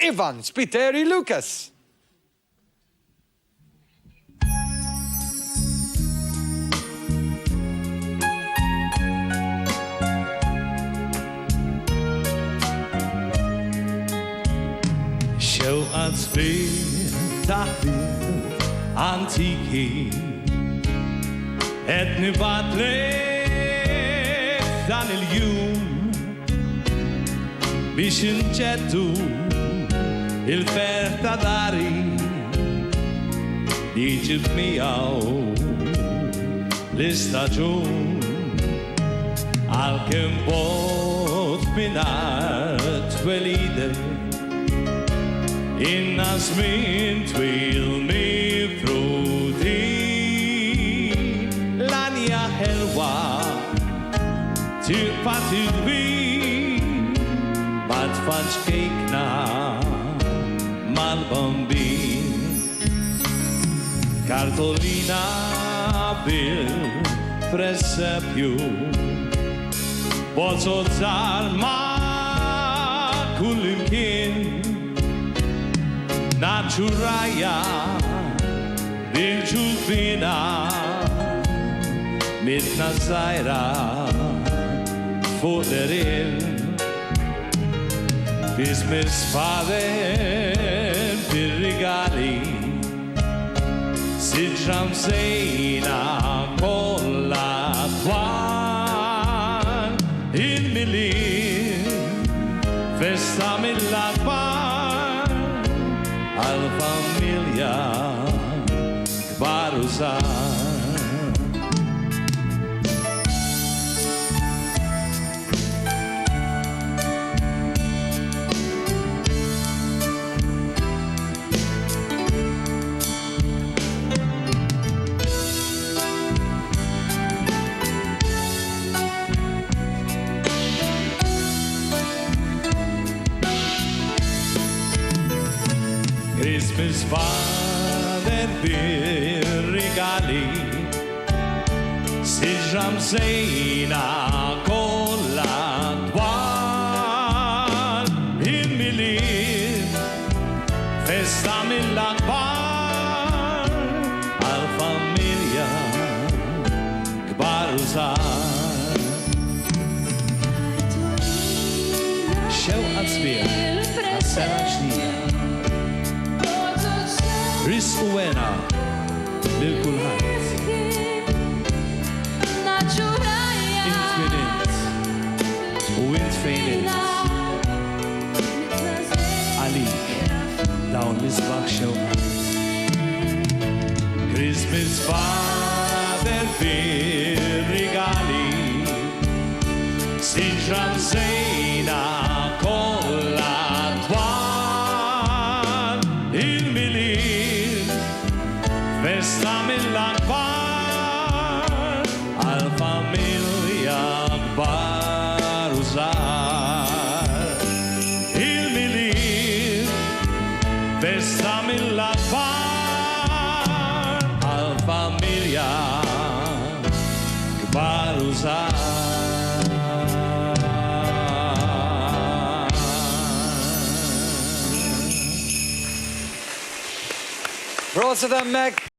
Ivan Spiteri Lucas. Xewqat Sbieh taħbir antiki qed nibatlek dan il-jum biex inċeddu il-ferħ ta' dari li ġib miegħu l-istaġun għalkemm bogħod mingħajr twelidek inna żmien twil mifrudin l-anja ħelwa tibqa' tilbin ma tfalx kejkna mal-bambin kartolina bil-presepju bozzot żgħar ma' kull imkien naċċurajja bil-ġufina mitna żgħira fuq l-irien bism is-faden bir-rigali siġra msejna kollha twal il-milien festa mill-akbar għal-familja kbar u żgħar. Christmas fader bir-rigali siġra msejna kollha twal il-milien festa mill-akbar għal-familja kbar u żgħar. Xewqat Sbieh għas-sena ġdida risqu wena lil kulħadd. Infinit u infinit għalik dawn l-isbaħ xewqat. Christmas fader bir-rigali siġra msejna kollha twal il-milien festa mill-akbar għal-familja kbar u żgħar. Il-milien festa mill-akbar għal-familja kbar u żgħar. Proset hemmhekk